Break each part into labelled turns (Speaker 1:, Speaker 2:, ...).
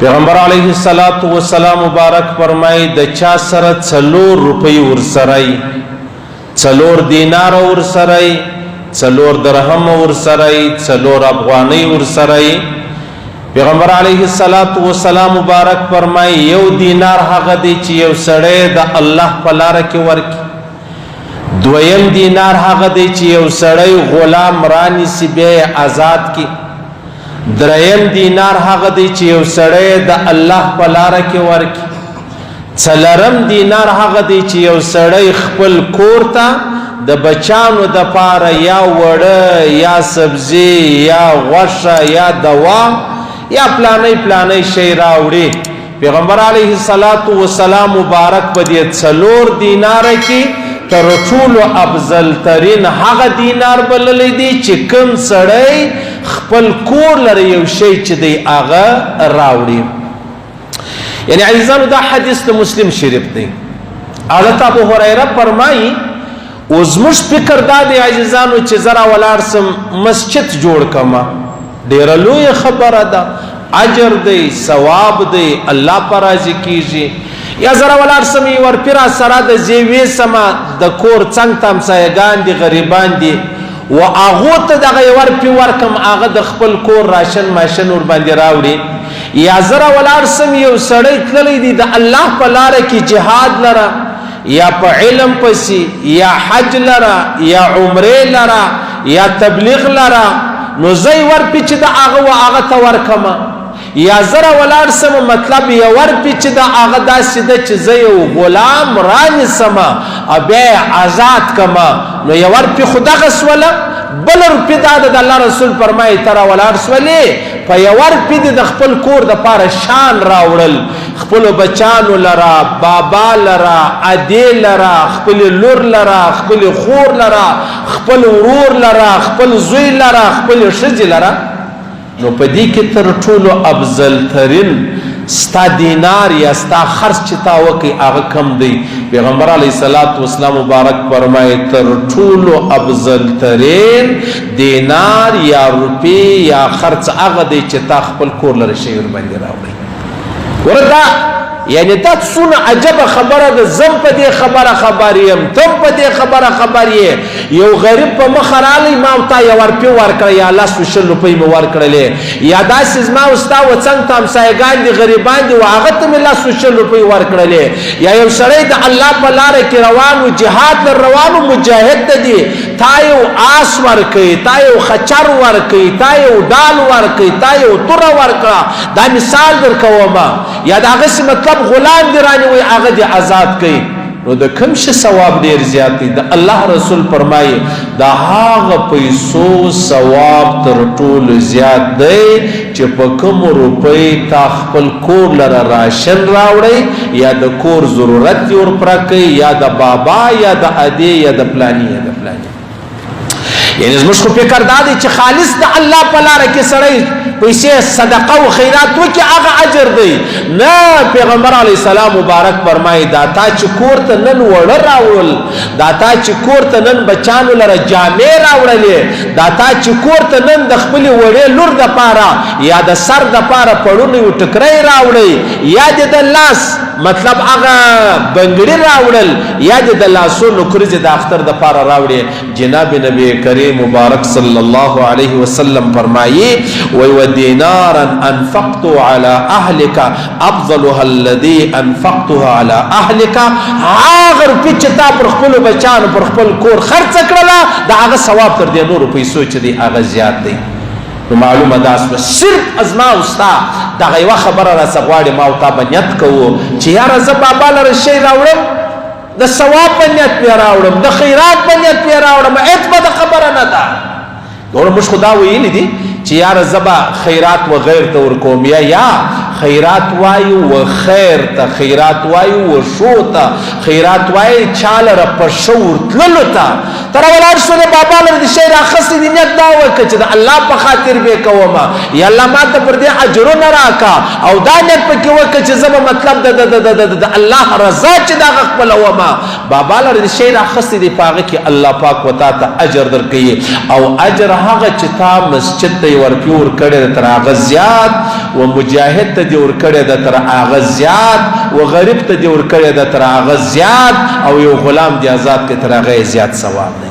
Speaker 1: پیغمبر علیه السلام مبارک فرمای د چا سره 4 روپۍ ورسره 4 دینار ورسره 4 درهم ورسره 4 افغانۍ ورسره پیغمبر علیه السلام مبارک فرمای یو دینار هغه دی چې یو سړی د الله په لار کې ورکي دویم دینار هغه دی چې یو سړی غلام رانیسي بیا آزاد کی دریم دینار هغه دی چې یو سړی د الله په لاره کې ورکي څلورم دینار هغه دی چې یو سړی خپل کور ته د بچانو د پاره یا وړه یا سبزی یا غوښه یا دوا یا پلانې شی راوړي پیغمبر علیه السلام مبارک په دې 4 دینار کې تر ټولو افضل ترین هغه دینار بللی دی چې کوم سړی خپل کور لري یو شی چې دی هغه راوړي یعنی عزیزانو دا حدیث د مسلم شریف دی حضرت ابو هريره فرمایي اوس فکر دا دی عزیزانو چې زرا ولاړ سم مسجد جوړ کما ډیره لوی خبره ده اجر دی ثواب دی الله پر راضي کیږي یا زرا ولار سمي ور پیرا سره د زیوی سما د کور څنګ تام سایگان دي غریبان دي و اغه ته دغه ور پی ورکم اغه د خپل کور راشن ماشن ور باندې راوړي یا زرا ولار سم یو سړی تللی دي د الله په لار کې jihad لره یا په علم پسي یا حج لره یا عمره لره یا تبلیغ لره نو زئی ور پی چې د اغه و اغه ته ورکما یا زرا ولار سم مطلب یا ور پیچ دا آغا دا سیده چه زیو غلام رانی سما بیا آزاد کما نو یا ور پی خدا غسولا بل روپی دا دا اللہ رسول فرمائی ترا ولار سولی پا یا ور پی دا خپل کور دا پار شان راوڑل خپل بچانو لرا بابا لرا ادی لرا خپل لور لرا خپل خور لرا خپل ورور لرا خپل زوی لرا خپل شجی لرا نو پدې کې تر ټولو افضل ترین ستا دینار یا ستا خرج چې تا وکي هغه کم دی پیغمبر علیه السلام مبارک فرمایي تر ټولو افضل ترین دینار یا روپی یا خرج هغه دی چې تا خپل کور لره شی ور باندې راوړي وردا یعنی دا څونه عجب خبره ده زم په دې خبره خبریم تم په دې خبره خبرې یو غریب په مخرالی ما او تا یو ورپی ورکړ یا الله سوشل روپی مو ورکړلې یا داسې ما او ستا و څنګه تام سایګان دي غریبان دي واغه ته الله سوشل روپی ورکړلې یا یو سړی د الله په لار کې روانو jihad در روانو مجاهد دی تا یو آس ورکړي تا یو خچر ورکړي تا یو ډال ورکړي تا یو تور ورکړه دا مثال درکوما یا دا غس مطلب غلام دی رانی وی هغه دی آزاد کړي نو د کوم شي ثواب ډیر زیات دی د الله رسول فرمایي دا هغه پیسو ثواب تر ټولو زیات دی چې په کوم روپۍ تا خپل کور لره راشن راوړي یا د کور ضرورت ور پرکې یا د بابا یا د ادي یا د پلاني یا د پلاني یعنی زموږ خو فکر دا دی چې خالص د الله په لاره کې سړی پیسې صدقه او خیرات وکړي هغه اجر دی نه پیغمبر علیه السلام مبارک فرمایي دا تا چې کور ته نن وړه راوړل دا تا چې کور ته نن بچانو لره جامې راوړلې دا تا چې کور ته نن د خپلې وړې لور دپاره یا د سر دپاره پړونی و ټکری راوړی یا د لاس مطلب هغه بنګړي راوړل یا د لاسو نوکریزې د اختر دپاره راوړي جناب نبی کریم مبارک صلی الله علیه وسلم فرمایي وی دینارا انفقته على اهلك افضلها الذي انفقته على اهلك اگر پچتا پر خپل بچان پر خپل کور خرڅ کړلا دا هغه ثواب تر دې نور پیسو چې دی هغه زیات دی نو معلومه ده صرف ازما اوستا دا غیوه خبره را سغواړي ما او تا بنیت کوو چې یاره زه بابا لره شی راوړم د ثواب بنیت پی راوړم د خیرات بنیت پی راوړم اعتبار د خبره نه ده ګوره موږ خدا ویلی دي چې یاره زبا خیرات و غیر ته ورکوم یا خیرات وایو و خیر ته خیرات وایو و شو ته خیرات وایي چاله را په شو ورتللو ته تر ولاړ شو بابا لره د شی راخستې دي نیت دا وکړه چې د الله په خاطر به کومه یا الله ما ته پر دې اجرونه راکا او دا نیت پکې وکړه چې زما مطلب د الله رضا چې دا خپلومه بابا لره شی راخستی دی پاغه کې الله پاک وتا ته اجر درکړي او اجر هغه چې تا مسجد ته ورکی ور کړی تر هغه زیات و مجاهد ته دی ور کړی تر هغه زیات و غریب ته دی ور کړی تر هغه زیات او یو غلام دی آزاد کې تر هغه زیات ثواب دی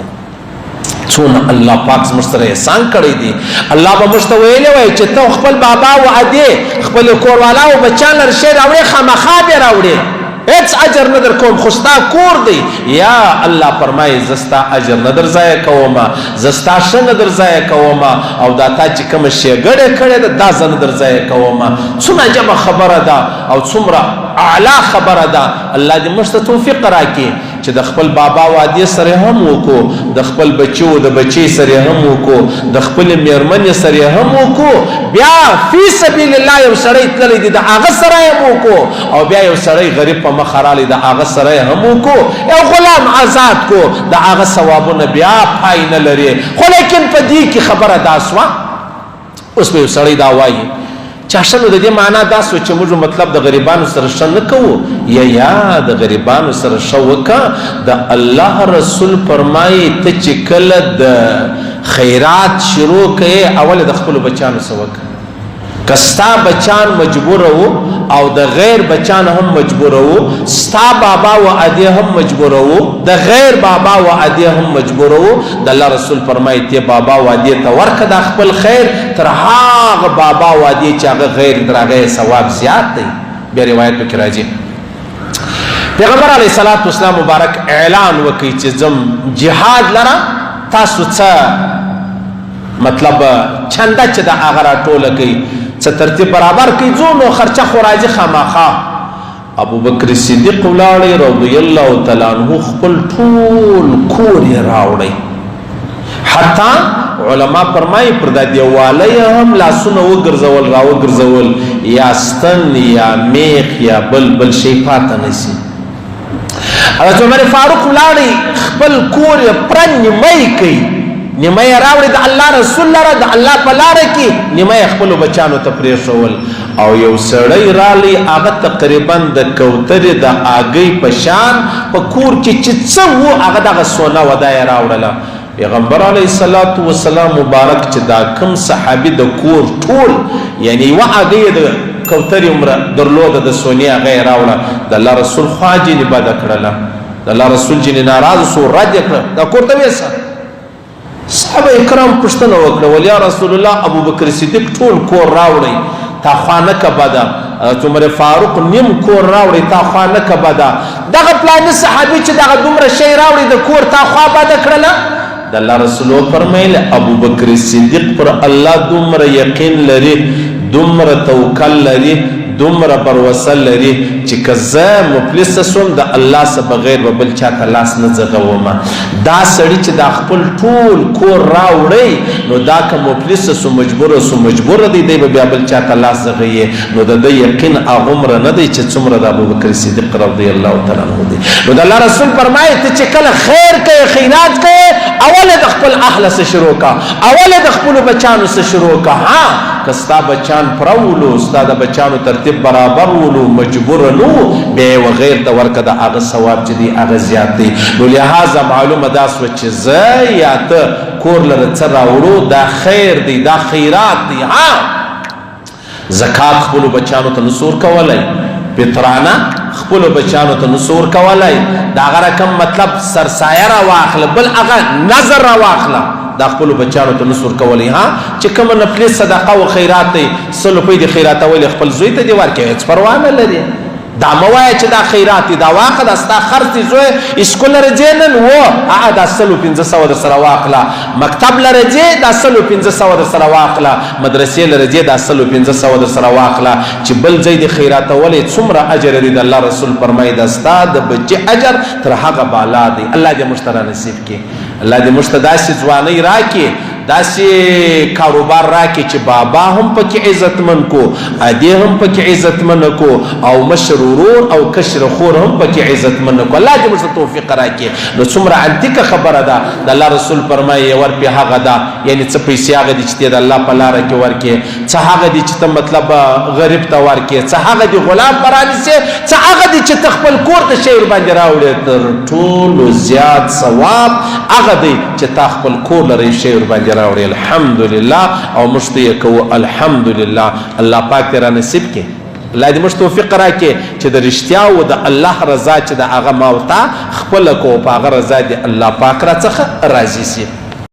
Speaker 1: څونه الله پاک زموږ سره احسان کړی دی الله به موږ ته ویلی وای چې ته خپل بابا وعدې خپل کوروالا او بچیان لره شی راوړې خامخا به راوړې هیڅ اجر نه در کوم خو ستا کور دی یا الله فرمایي زه ستا اجر نه در ضایع کوم زه ستا ښه نه در ضایع کوم او دا تا چې کومه ښېګړې کړې ده دا زه نه در ضایع کوم څومره عجبه خبره ده او څومره اعلی خبره ده الله دې موږ ته توفیق راکړي چې د خپل بابا وعدې سره هم وکړو د خپل بچو د بچی سره هم وکړو د خپل میرمنې سره هم وکړو بیا فی سبیل الله یو سړی تللی دی د هغه سره هم وکړو او بیا یو سړی غریب په مخ رالی د هغه سره هم وکړو یو غلام آزاد کو د هغه ثوابونه بیا پای نه لري خو لیکن په دې کې خبره دا سوه اوس به یو سړی دا وایي چاشنو د دې معنا دا سو چې موږ مطلب د غریبانو سره ښه نه کوو یا د غریبانو سره ښه وکړه د الله رسول فرمایي ته چې کله د خیرات شروع کړې اول د خپلو بچیانو سره وکړه که ستا بچان مجبور وو او د غیر بچان هم مجبور وو ستا بابا وعده هم مجبور وو د غیر بابا وعده هم مجبور وو د الله رسول فرمایي ته بابا وعده ته ورکه د خپل خیر تر هغه بابا وعده چې هغه غیر درغه ثواب زیات دی بیا روایت کې راځي پیغمبر علیه الصلاۃ والسلام مبارک اعلان وکړي چې زم جهاد لره تاسو څه مطلب چنده چې د هغه راټوله کوي څه ترتیب برابر کوي ځو نو خرچه خو راځي خامخا ابو بکر صدیق ولاړی رضی الله تعالی عنہ خپل ټول کور یې راوړی حتی علما فرمایي پر د دیواله هم لاسونه وګرځول را وګرځول یا ستن یا میخ یا بل شي پاته نشي حضرت عمر فاروق ولاړی خپل کور یې پرنیمای کوي نیمه راوړي د الله رسول لره د الله په لاره کې نیمه خپلو بچانو ته پرېښول او یو سړی رالی هغه تقریبا د کوترې د آګۍ په شان په کور کې چې څه وو هغه دغه سونه ودا یې راوړله پیغمبر علیه الصلاۃ والسلام مبارک چې دا کوم صحابي د کور ټول یعنی یوه آګۍ د کوترې عمره درلوده د سونې هغه یې راوړه د الله رسول خوا جینې بده کړله د الله رسول جینې ناراضه سو رد یې کړه دا کور ته ویسه صحابه کرام پوښتنه وکړه ول یا رسول الله ابو بکر صدیق ټول کور راوړی تا خوا نه کبده عمر فاروق نیم کور راوړی تا خوا نه کبده دغه پلاني صحابي چې دغه دومره شی راوړي د کور تا خوا بده کړله د الله رسول فرمایل ابو بکر صدیق پر الله دومره یقین لري دومره توکل لري دومره بروسه لري چې که زه مفلس سوم د الله څخه بغیر به بل چاته لاس نه ځغوم دا سړي چې دا خپل ټول کور راوړی نو دا که مفلس سو مجبور دی دی به بیا بل چاته لاس ځغوي نو د ده یقین هغومره نه دی چې څومره د ابوبکر صدیق رضی الله تعالی عنه دی نو د الله رسول فرمایي ته چې کله خیر کوې خیرات کوې اول د خپل اهله څه شروع کا اول د خپلو بچانو څه شروع کا ها که ستا بچان پرولو ستا د بچانو ترتیب برابر ولو مجبور نو بیا وغیر ته ورکه د هغه ثواب چې دی هغه زیات دی نو لهذا معلومه دا سوه چې زه یا ته کور لره څه راوړو دا خیر دی دا خیرات دی ها زکات خپلو بچانو ته نسور کولی فطرانه خپلو بچانو ته نسور کولی د هغه رقم مطلب سرسایه را واخله بل هغه نظر را واخله دا خپلو بچانو ته نسور کولی ها چې کومه نفلي صدقه و خیرات دی 100 روپۍ د خیراتولی خپل زوی ته دې ورکوي هېڅ پروا نه لري دا مه وایه چې دا خیرات دی دا واخله دا ستا خرڅ دی زوی اسکول لره ځې نن و دا 100 در سره واخله مکتب لره ځې دا 100 در سره واخله مدرسې لره ځې دا 100 در سره واخله چې بل ځای د خیراتولی څومره اجر دی د الله رسول فرمایي دا ستا د بچې اجر تر هغه بالا دی الله دې موږ ته رانصیب کړي الله دې موږ ته داسې ځوانۍ راکړي داسې کاروبار راکې چې بابا هم پکې عزتمن کو، ادې هم پکې عزتمن کو، او مشر ورور او کشر خور هم پکې عزتمن کو. الله دې موږ توفیق راکړي. نو څومره انتیکه خبره ده. د الله رسول فرمایي ورپې هغه ده، یعنی څه پیسې هغه دي چې ته د الله په لاره کې ورکې، څه هغه دي چې ته مطلب غریب ته ورکې، څه هغه دي غلام پرانیسې، څه هغه دي چې ته خپل کور ته شی ورباندې راوړې. تر ټولو زیات ثواب هغه دی چې تا خپل کور لرې شی ورباندې راوړې. الحمدلله. او موږ ته یې کوو الحمدلله. الله پاک دې را نصیب کړي. الله دې موږ توفیق راکړي چې د رښتیا و د الله رضا چې د هغه ما او تا خپله کوو، په هغه رضا دې الله پاک راڅخه راضي سي.